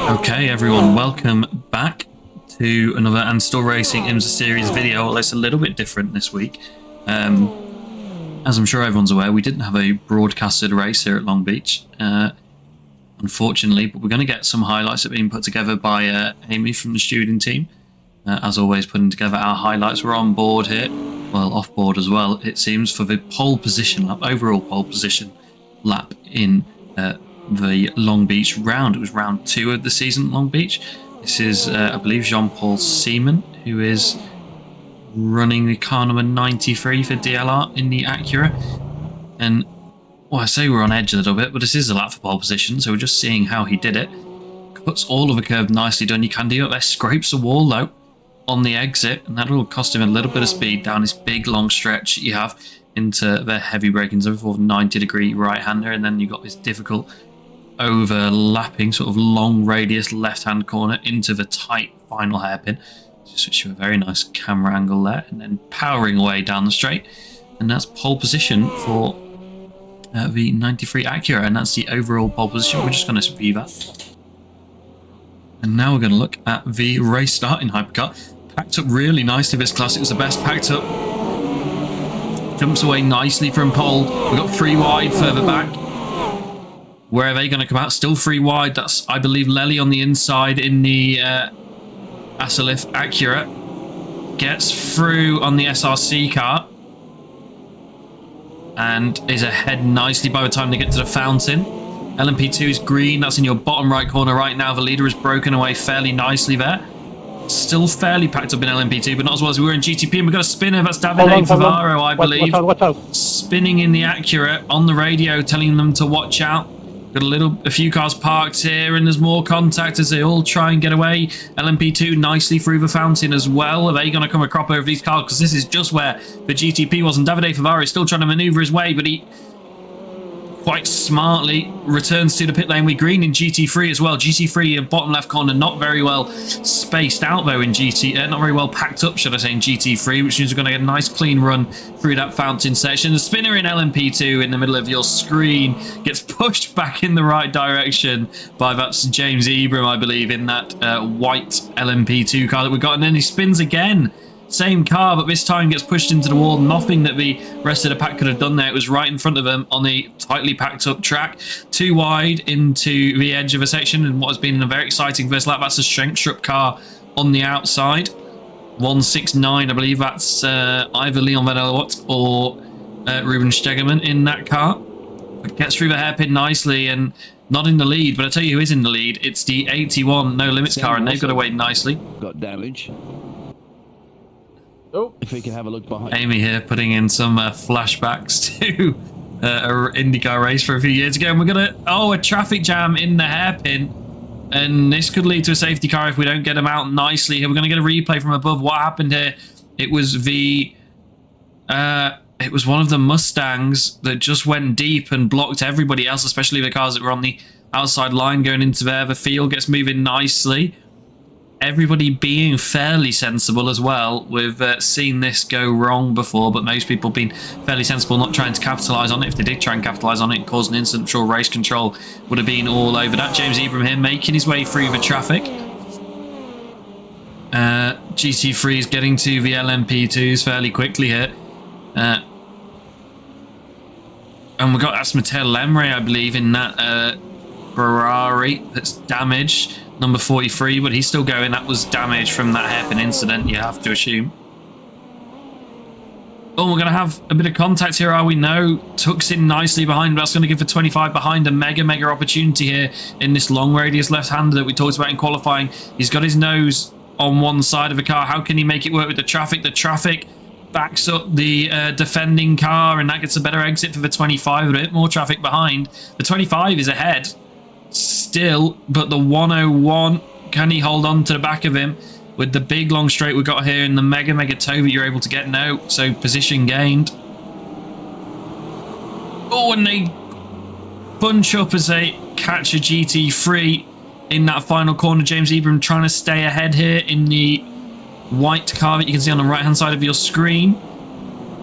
Okay, everyone, welcome back to another And Still Racing IMSA series video. Well, it's a little bit different this week. As I'm sure everyone's aware, we didn't have a broadcasted race here at Long Beach, unfortunately, but we're going to get some highlights that have been put together by Amy from the student team. As always, putting together our highlights. We're on board here, well, off board as well, it seems, for the pole position lap, overall pole position lap in the Long Beach round. It was round 2 of the season at Long Beach. This is, I believe, Jean-Paul Seaman, who is running the car number 93 for DLR in the Acura. And, well, I say we're on edge a little bit, but this is a lap for pole position, so we're just seeing how he did it. Cuts all of the curve nicely done. You can do it there, scrapes the wall, though, on the exit, and that'll cost him a little bit of speed down this big, long stretch that you have into the heavy braking zone for 90-degree right-hander, and then you've got this difficult overlapping sort of long radius left-hand corner into the tight final hairpin. Just switch to a very nice camera angle there, and then powering away down the straight, and that's pole position for the 93 Acura, and that's the overall pole position. We're just going to view that. And now we're going to look at the race start in Hypercar. Packed up really nicely this class. It was the best packed up. Jumps away nicely from pole. We've got 3 wide further back. Where are they going to come out? Still 3 wide. That's, I believe, Lely on the inside in the Asalith Acura. Gets through on the SRC car. And is ahead nicely by the time they get to the fountain. LMP2 is green. That's in your bottom right corner right now. The leader has broken away fairly nicely there. Still fairly packed up in LMP2, but not as well as we were in GTP. And we've got a spinner. That's Davide Favaro, I believe. Watch out. Spinning in the Acura on the radio, telling them to watch out. Got a few cars parked here, and there's more contact as they all try and get away. LMP2 nicely through the fountain as well. Are they going to come a crop over these cars? Because this is just where the GTP was, and Davide Favaro is still trying to maneuver his way, but he quite smartly returns to the pit lane with green in GT3 as well. GT3 in bottom left corner, not very well spaced out though in not very well packed up, should I say, in GT3, which means we're going to get a nice clean run through that fountain section. The spinner in LMP2 in the middle of your screen gets pushed back in the right direction by, that's James Ebram, I believe, in that white LMP2 car that we got, and then he spins again. Same car, but this time gets pushed into the wall. Nothing that the rest of the pack could have done there. It was right in front of them on a tightly packed up track. 2 wide into the edge of a section, and what has been a very exciting first lap. That's a Strengstrup car on the outside. 169, I believe that's either Leon Van Elwart or Ruben Stegemann in that car. But gets through the hairpin nicely and not in the lead, but I'll tell you who is in the lead. It's the 81 No Limits car, and they've got away nicely. Got damage. Oh. If we can have a look behind. Amy here putting in some flashbacks to an IndyCar race for a few years ago. And we're going to, a traffic jam in the hairpin. And this could lead to a safety car if we don't get them out nicely here. We're going to get a replay from above. What happened here? It was one of the Mustangs that just went deep and blocked everybody else, especially the cars that were on the outside line going into there. The field gets moving nicely. Everybody being fairly sensible as well. We've seen this go wrong before, but most people being fairly sensible, not trying to capitalise on it. If they did try and capitalise on it and cause an incident, I'm sure race control would have been all over that. James Ebram here making his way through the traffic. GT3 is getting to the LMP2s fairly quickly here. And we've got Asmatel Lemre, I believe, in that Ferrari that's damaged. Number 43, but he's still going. That was damage from that hairpin incident, you have to assume. Oh, we're going to have a bit of contact here, are we? No. Tucks in nicely behind, but that's going to give the 25 behind a mega opportunity here in this long radius left-hander that we talked about in qualifying. He's got his nose on one side of the car. How can he make it work with the traffic? The traffic backs up the defending car, and that gets a better exit for the 25, a bit more traffic behind. The 25 is ahead still, but the 101, can he hold on to the back of him with the big long straight we've got here in the mega toe that you're able to get? No, so position gained. Oh, and they bunch up as they catch a GT3 in that final corner. James Ebram trying to stay ahead here in the white car that you can see on the right hand side of your screen.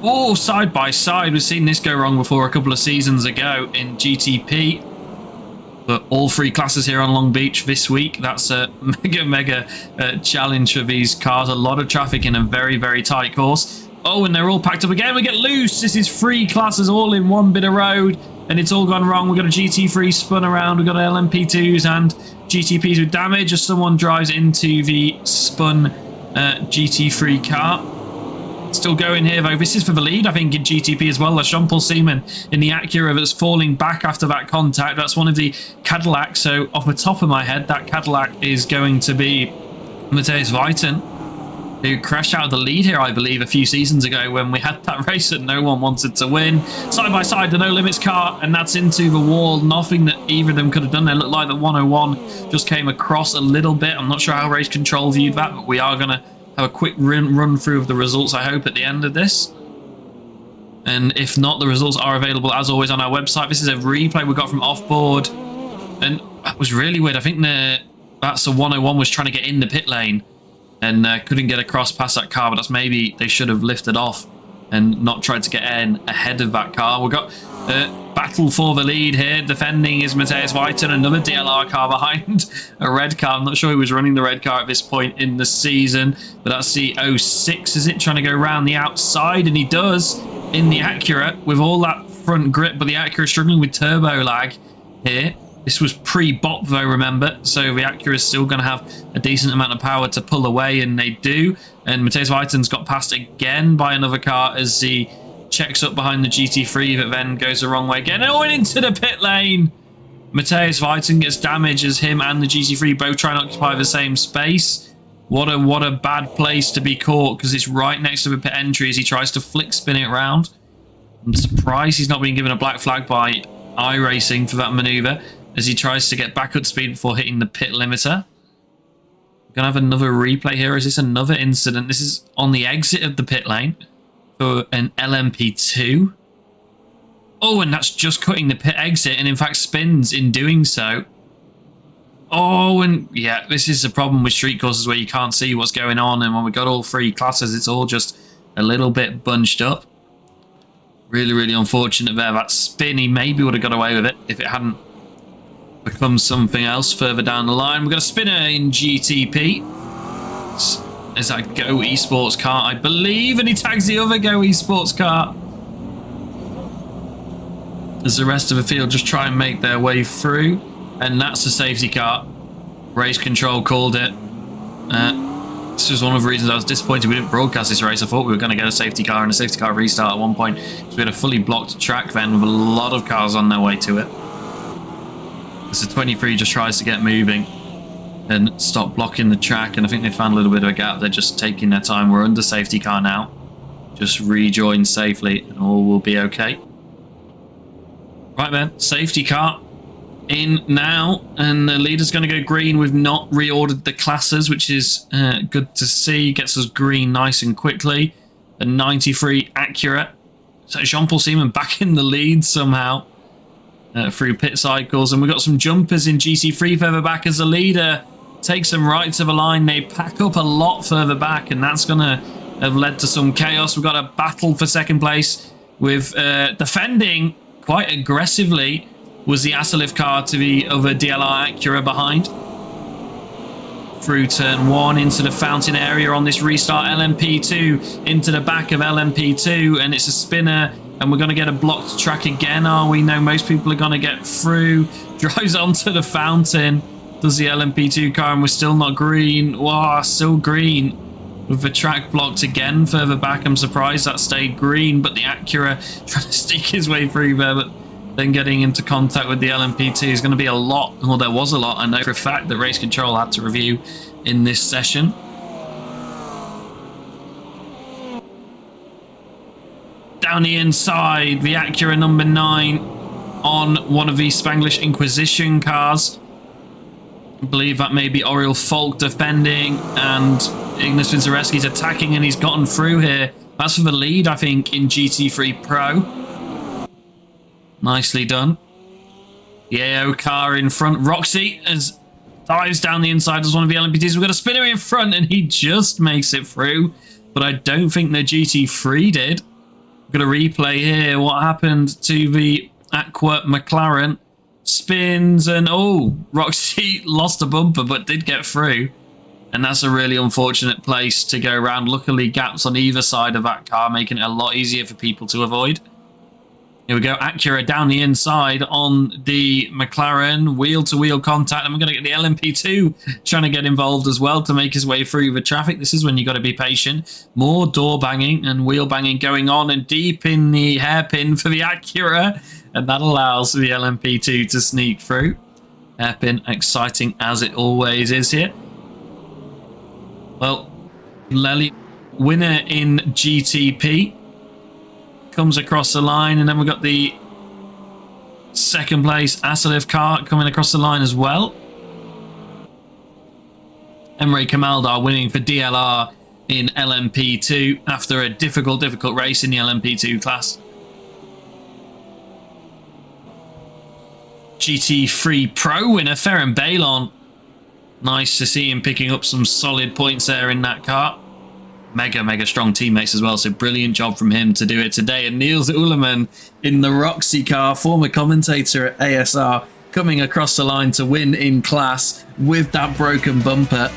Oh, side by side. We've seen this go wrong before a couple of seasons ago in GTP. But all three classes here on Long Beach this week. That's a mega challenge for these cars. A lot of traffic in a very, very tight course. Oh, and they're all packed up again. We get loose. This is three classes all in one bit of road, and it's all gone wrong. We've got a GT3 spun around. We've got LMP2s and GTPs with damage as someone drives into the spun GT3 car. Still going here, though. This is for the lead, I think, in GTP as well. Jean-Paul Seaman in the Acura that's falling back after that contact. That's one of the Cadillacs. So off the top of my head, that Cadillac is going to be Matthias Weiten, who crashed out of the lead here, I believe, a few seasons ago when we had that race that no one wanted to win. Side by side, the No Limits car, and that's into the wall. Nothing that either of them could have done. They looked like the 101 just came across a little bit. I'm not sure how Race Control viewed that, but we are going to have a quick run through of the results, I hope, at the end of this. And if not, the results are available, as always, on our website. This is a replay we got from off-board. And that was really weird. I think that's the 101 was trying to get in the pit lane and couldn't get across past that car, but that's maybe they should have lifted off and not tried to get in ahead of that car. We've got battle for the lead here. Defending is Matthias Weiten, another DLR car behind a red car. I'm not sure who was running the red car at this point in the season, but that's the 06, is it? Trying to go around the outside, and he does in the Acura with all that front grip, but the Acura struggling with turbo lag here. This was pre-bop though, remember, so the Acura is still going to have a decent amount of power to pull away, and they do. And Matthias Weiten's got passed again by another car as he checks up behind the GT3 that then goes the wrong way again. Oh, and into the pit lane! Matthias Weiten gets damaged as him and the GT3 both try and occupy the same space. What a bad place to be caught, because it's right next to the pit entry as he tries to flick spin it around. I'm surprised he's not been given a black flag by iRacing for that maneuver as he tries to get back up to speed before hitting the pit limiter. We're going to have another replay here. Is this another incident? This is on the exit of the pit lane for an LMP2. Oh, and that's just cutting the pit exit and in fact spins in doing so. Oh, and yeah, this is the problem with street courses where you can't see what's going on, and when we've got all three classes, it's all just a little bit bunched up. Really, really unfortunate there. That spin, he maybe would have got away with it if it hadn't become something else further down the line. We've got a spinner in GTP. Is that Go Esports car, I believe, and he tags the other Go Esports car as the rest of the field just try and make their way through. And that's a safety car. Race Control called it. This was one of the reasons I was disappointed we didn't broadcast this race. I thought we were going to get a safety car and a safety car restart at one point, because we had a fully blocked track then with a lot of cars on their way to it. As the 23 just tries to get moving and stop blocking the track, and I think they found a little bit of a gap. They're just taking their time. We're under safety car now. Just rejoin safely and all will be okay. Right then, safety car in now, and the leader's going to go green. We've not reordered the classes, which is good to see. Gets us green nice and quickly. The 93 Acura. So Jean-Paul Seaman back in the lead somehow through pit cycles. And we've got some jumpers in GT3 further back as the leader takes them right to the line. They pack up a lot further back, and that's going to have led to some chaos. We've got a battle for second place with defending quite aggressively was the Asalif car to the other DLR Acura behind. Through turn one into the fountain area on this restart. LMP2 into the back of LMP2, and it's a spinner, and we're going to get a blocked track again, are we? No, most people are going to get through. Drives onto the fountain, does the LMP2 car, and we're still not green. Wow, still green with the track blocked again further back. I'm surprised that stayed green, but the Acura trying to sneak his way through there, but then getting into contact with the LMP2 is going to be a lot. Well, there was a lot, I know for a fact, that Race Control had to review in this session. Down the inside, the Acura number 9 on one of the Spanglish Inquisition cars. I believe that may be Oriel Falk defending, and Ignas Vinzareski's attacking, and he's gotten through here. That's for the lead, I think, in GT3 Pro. Nicely done. The AO car in front. Roxy as dives down the inside as one of the LMPTs. We've got a spinner in front, and he just makes it through. But I don't think the GT3 did. We've got a replay here. What happened to the Aqua McLaren? spins, and oh, Roxy lost a bumper but did get through. And that's a really unfortunate place to go around. Luckily, gaps on either side of that car, making it a lot easier for people to avoid. Here we go, Acura down the inside on the McLaren, wheel-to-wheel contact, and we're going to get the LMP2 trying to get involved as well to make his way through the traffic. This is when you got to be patient. More door banging and wheel banging going on, and deep in the hairpin for the Acura, and that allows the LMP2 to sneak through. Hairpin, exciting as it always is here. Well, Lely, winner in GTP, comes across the line, and then we've got the second place Asalev car coming across the line as well. Emre Kamaldar winning for DLR in LMP2 after a difficult race in the LMP2 class. GT3 Pro winner Ferran Baylon. Nice to see him picking up some solid points there in that car. Mega strong teammates as well, so brilliant job from him to do it today. And Niels Uleman in the Roxy car, former commentator at ASR, coming across the line to win in class with that broken bumper.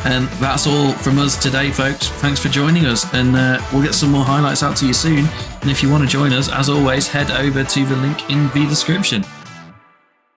And that's all from us today, folks. Thanks for joining us, and we'll get some more highlights out to you soon. And if you want to join us, as always, head over to the link in the description.